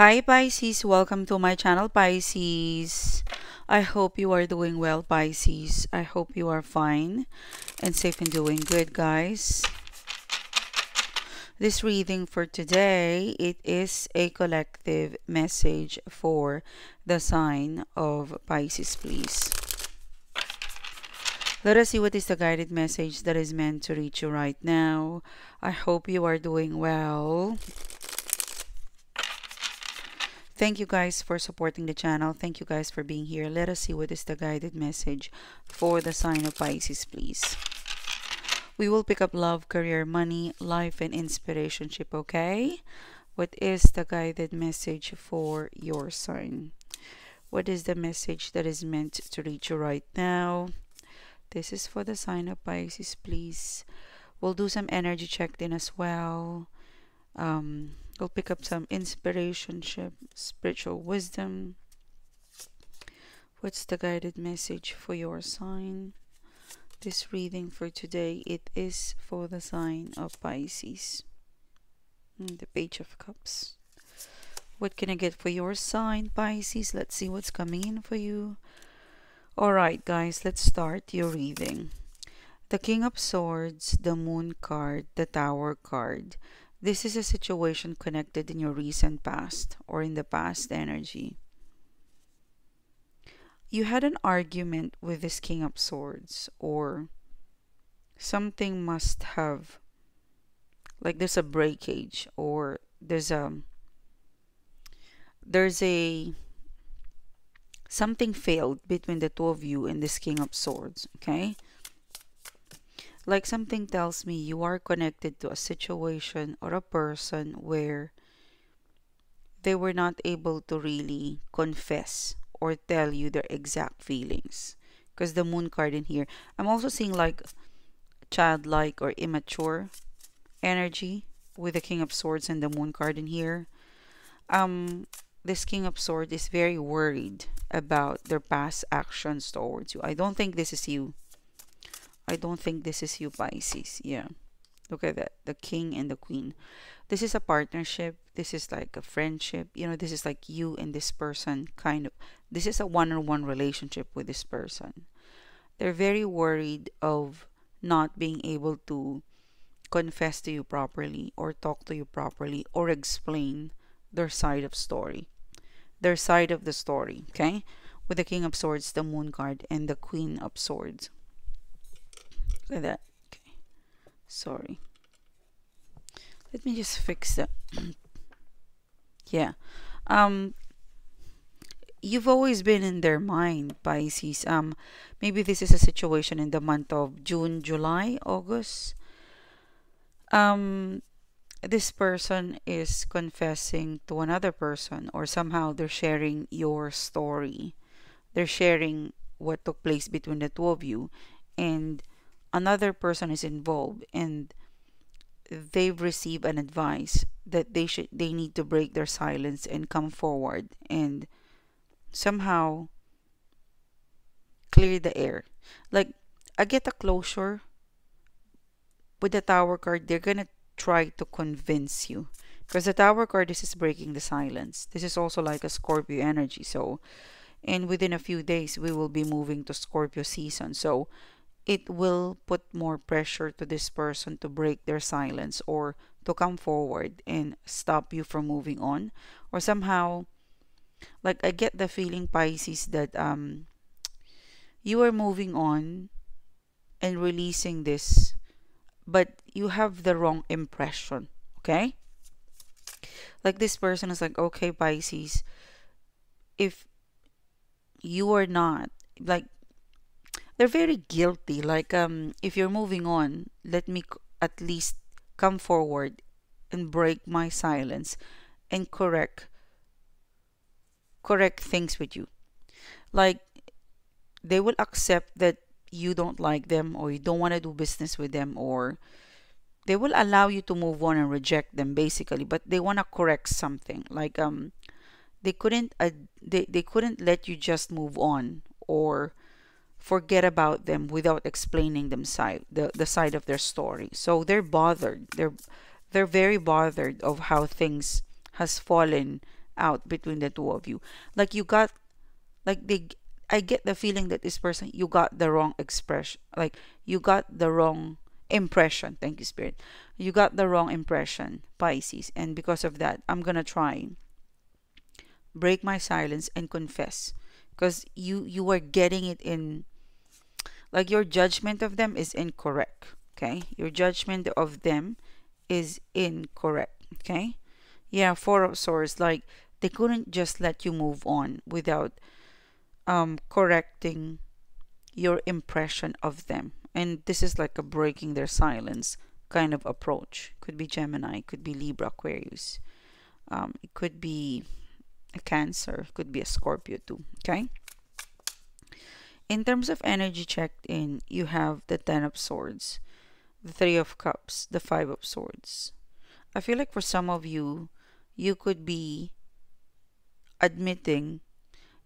Hi Pisces, welcome to my channel Pisces. I hope you are doing well Pisces. I hope you are fine and safe and doing good guys. This reading for today, it is a collective message for the sign of Pisces, please. Let us see what is the guided message that is meant to reach you right now. I hope you are doing well. Thank you guys for supporting the channel. Thank you guys for being here. Let us see what is the guided message for the sign of Pisces, please. We will pick up love, career, money, life, and inspirationship, okay? What is the guided message for your sign? What is the message that is meant to reach you right now? This is for the sign of Pisces, please. We'll do some energy check-in as well. We'll pick up some inspirationship, spiritual wisdom. What's the guided message for your sign? This reading for today, it is for the sign of Pisces. The Page of Cups. What can I get for your sign, Pisces? Let's see what's coming in for you. Alright guys, let's start your reading. The King of Swords, the Moon card, the Tower card. This is a situation connected in your recent past or in the past energy. You had an argument with this King of Swords, or something must have, like there's a breakage, or there's a something failed between the two of you and this King of Swords, okay? Like something tells me you are connected to a situation or a person where they were not able to really confess or tell you their exact feelings. Because the Moon card in here, I'm also seeing like childlike or immature energy with the King of Swords and the Moon card in here. This King of Swords is very worried about their past actions towards you. I don't think this is you. I don't think this is you, Pisces. Yeah. Look at that. The King and the Queen. This is a partnership. This is like a friendship. You know, this is like you and this person kind of. This is a one-on-one relationship with this person. They're very worried of not being able to confess to you properly or talk to you properly or explain their side of story. Their side of the story, okay? With the King of Swords, the Moon card, and the Queen of Swords. Look at that. Okay. Sorry. Let me just fix that. Yeah. You've always been in their mind, Pisces. Maybe this is a situation in the month of June, July, August. This person is confessing to another person, or somehow they're sharing your story. They're sharing what took place between the two of you, and another person is involved, and they've received an advice that they need to break their silence and come forward and somehow clear the air. Like, I get a closure with the Tower card. They're gonna try to convince you, because the Tower card, this is breaking the silence. This is also like a Scorpio energy. So, and within a few days we will be moving to Scorpio season, so it will put more pressure to this person to break their silence or to come forward and stop you from moving on. Or somehow, like, I get the feeling, Pisces, that you are moving on and releasing this, but you have the wrong impression, okay? Like, this person is like, okay, Pisces, if you are not, like, they're very guilty. Like, if you're moving on, let me at least come forward and break my silence and correct things with you. Like, they will accept that you don't like them, or you don't want to do business with them, or they will allow you to move on and reject them basically, but they want to correct something. Like, they couldn't they couldn't let you just move on or forget about them without explaining them the side of their story. So they're bothered. They're very bothered of how things has fallen out between the two of you. Like you got, like they, I get the feeling that this person, you got the wrong expression, like you got the wrong impression. Thank you, Spirit. You got the wrong impression, Pisces, and because of that, I'm gonna try break my silence and confess, because you were getting it in, like your judgment of them is incorrect. Okay, your judgment of them is incorrect. Okay, yeah, Four of Swords, like they couldn't just let you move on without correcting your impression of them. And this is like a breaking their silence kind of approach. Could be Gemini, could be Libra, Aquarius. It could be a Cancer, could be a Scorpio too. Okay. In terms of energy checked in, you have the Ten of Swords, the Three of Cups, the Five of Swords. I feel like for some of you, you could be admitting,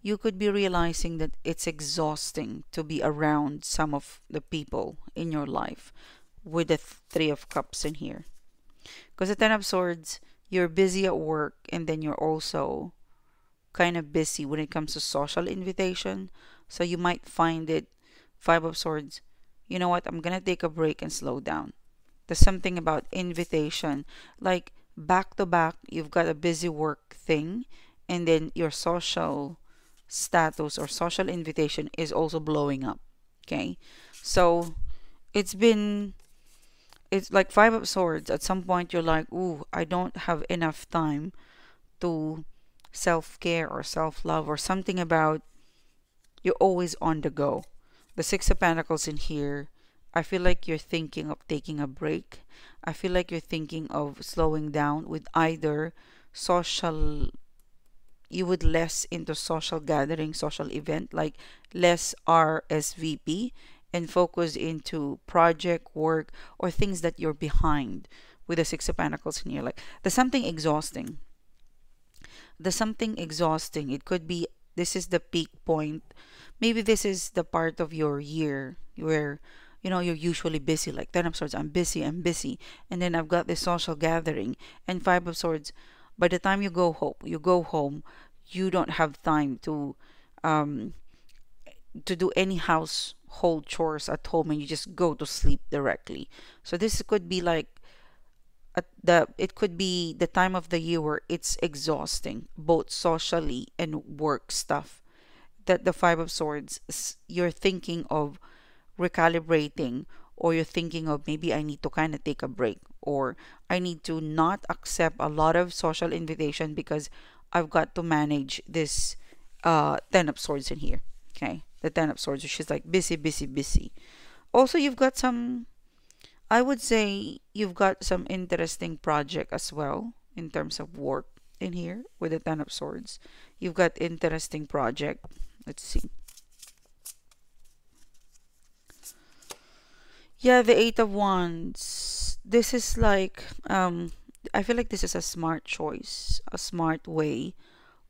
you could be realizing that it's exhausting to be around some of the people in your life with the Three of Cups in here. Because the Ten of Swords, you're busy at work and then you're also kind of busy when it comes to social invitation. So you might find it, Five of Swords, you know what, I'm gonna take a break and slow down. There's something about invitation, like back to back, you've got a busy work thing, and then your social status or social invitation is also blowing up. Okay, so it's been, it's like Five of Swords. At some point, you're like, ooh, I don't have enough time to self care or self love or something about, you're always on the go. The Six of Pentacles in here, I feel like you're thinking of taking a break. I feel like you're thinking of slowing down with either social, you would less into social gathering, social event, like less RSVP and focus into project work or things that you're behind with the Six of Pentacles in here. Like there's something exhausting. There's something exhausting. It could be this is the peak point. Maybe this is the part of your year where you're usually busy, like Ten of Swords, I'm busy, and then I've got this social gathering, and Five of Swords, by the time you go home, you don't have time um to do any household chores at home, and you just go to sleep directly. So this could be like it could be the time of the year where it's exhausting, both socially and work stuff. That the Five of Swords, you're thinking of recalibrating, or you're thinking of maybe I need to kind of take a break, or I need to not accept a lot of social invitation because I've got to manage this Ten of Swords in here. Okay, the Ten of Swords, she's like busy, busy, busy. Also, you've got some, I would say you've got some interesting project as well in terms of work in here with the Ten of Swords. You've got interesting project. Let's see. Yeah, the Eight of Wands. This is like I feel like this is a smart choice, a smart way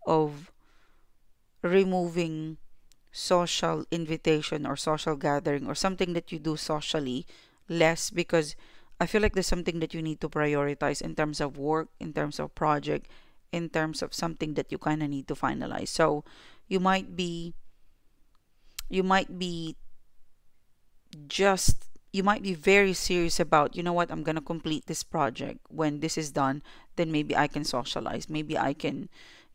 of removing social invitation or social gathering or something that you do socially less, because I feel like there's something that you need to prioritize in terms of work, in terms of project, in terms of something that you kind of need to finalize. So you might be you might be just you might be very serious about, you know what, I'm gonna complete this project. When this is done, then maybe I can socialize, maybe I can,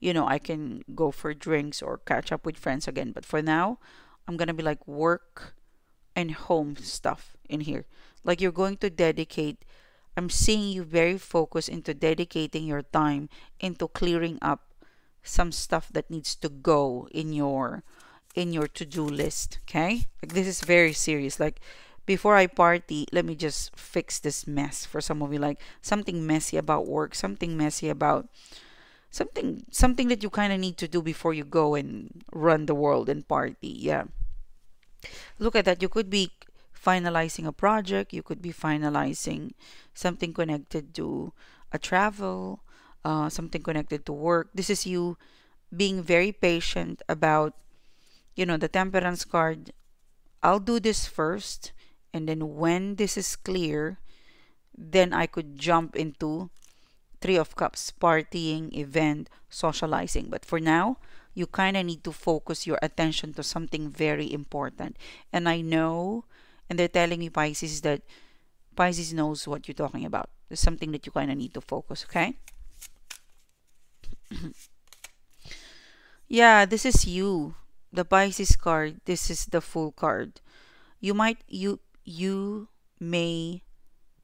I can go for drinks or catch up with friends again. But for now, I'm gonna be like work and home stuff in here. Like you're going to dedicate, I'm seeing you very focused into dedicating your time into clearing up some stuff that needs to go in your to-do list. Okay, like this is very serious. Like before I party, let me just fix this mess. For some of you, like something messy about work, something messy about something that you kind of need to do before you go and run the world and party. Yeah, look at that. You could be finalizing a project, you could be finalizing something connected to a travel, something connected to work. This is you being very patient about, the Temperance card. I'll do this first, and then when this is clear, then I could jump into Three of Cups, partying, event, socializing. But for now, you kind of need to focus your attention to something very important. And I know, and they're telling me, Pisces, that Pisces knows what you're talking about. There's something that you kind of need to focus, okay? Yeah, this is you. The Pisces card, this is the Fool card. You may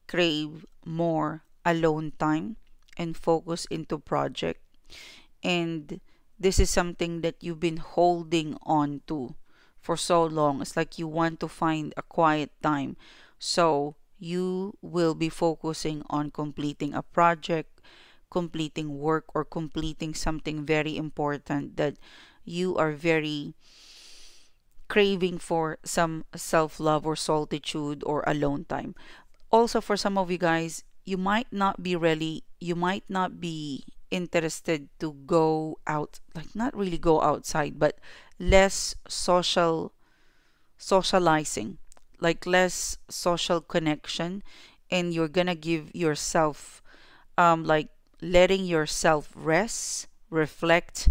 crave more alone time and focus into project, and this is something that you've been holding on to for so long. It's like you want to find a quiet time, so you will be focusing on completing a project, completing work, or completing something very important that you are very craving for some self-love or solitude or alone time. Also, for some of you guys, you might not be interested to go out, like not really go outside, but less socializing, like less social connection, and you're gonna give yourself like letting yourself rest, reflect,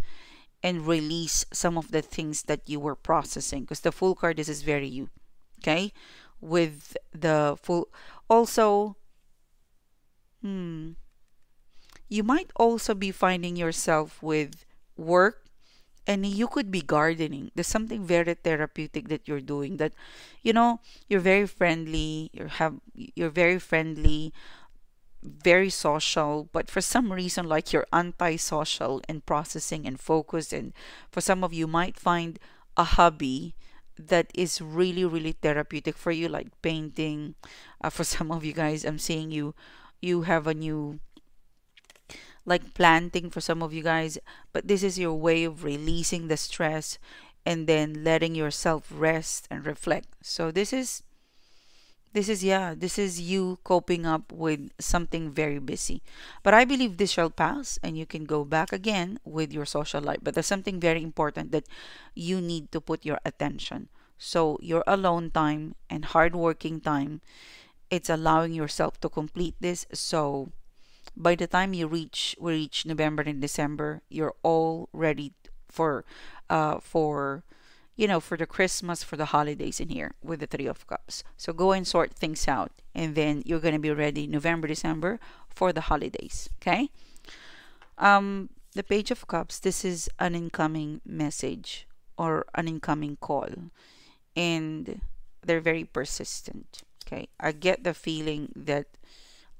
and release some of the things that you were processing, because the Full card, this is very you, okay? With the full, also, hmm, you might also be finding yourself with work, and you could be gardening. There's something very therapeutic that you're doing, that you know you're very friendly, you're very friendly, very social, but for some reason, like, you're anti-social and processing and focused. And for some of you might find a hobby that is really really therapeutic for you, like painting. For some of you guys, I'm seeing you have a new, like, planting for some of you guys, but this is your way of releasing the stress and then letting yourself rest and reflect. So this is you coping up with something very busy. But I believe this shall pass and you can go back again with your social life. But there's something very important that you need to put your attention. So your alone time and hard working time, it's allowing yourself to complete this. So by the time we reach November and December, you're all ready for for for the Christmas, for the holidays in here with the Three of Cups. So go and sort things out, and then you're going to be ready November, December for the holidays. Okay? The Page of Cups, this is an incoming message or an incoming call, and they're very persistent. Okay? I get the feeling that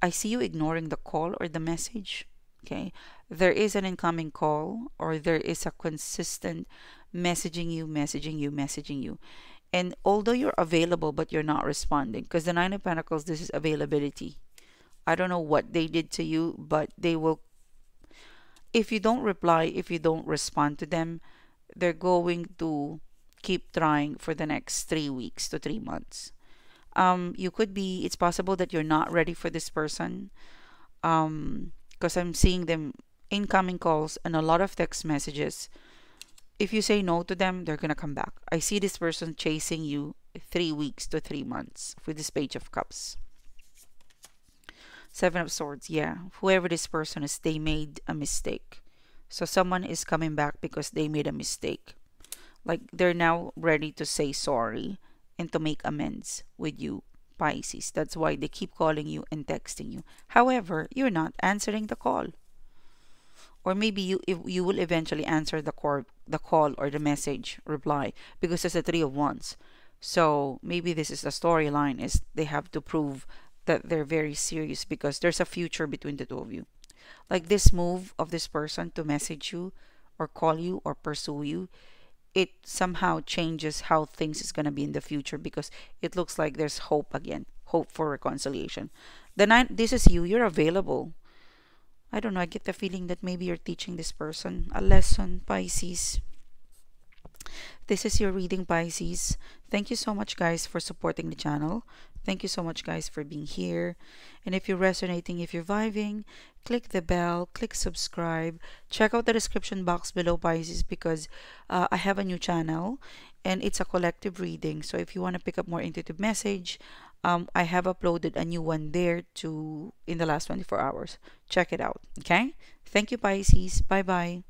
I see you ignoring the call or the message. Okay? There is an incoming call, or there is a consistent messaging you, messaging you, messaging you. And although you're available, but you're not responding, because the Nine of Pentacles, this is availability. I don't know what they did to you, but they will, if you don't reply, if you don't respond to them, they're going to keep trying for the next 3 weeks to 3 months. You could be, it's possible that you're not ready for this person, because I'm seeing them incoming calls and a lot of text messages. If you say no to them, they're gonna come back. I see this person chasing you 3 weeks to 3 months with this Page of Cups. Seven of Swords, yeah. Whoever this person is, they made a mistake. So someone is coming back because they made a mistake. Like, they're now ready to say sorry and to make amends with you, Pisces. That's why they keep calling you and texting you. However, you're not answering the call. Or maybe you will eventually answer the call or the message reply, because it's a Three of Wands. So maybe this is the storyline, is they have to prove that they're very serious because there's a future between the two of you. Like, this move of this person to message you or call you or pursue you, it somehow changes how things is going to be in the future, because it looks like there's hope again, hope for reconciliation. The nine, this is you, you're available. I don't know, I get the feeling that maybe you're teaching this person a lesson, Pisces. This is your reading, Pisces. Thank you so much, guys, for supporting the channel. Thank you so much, guys, for being here. And if you're resonating, if you're vibing, click the bell, click subscribe. Check out the description box below, Pisces, because I have a new channel and it's a collective reading. So if you want to pick up more intuitive message, I have uploaded a new one there to in the last 24 hours. Check it out. Okay. Thank you, Pisces. Bye bye.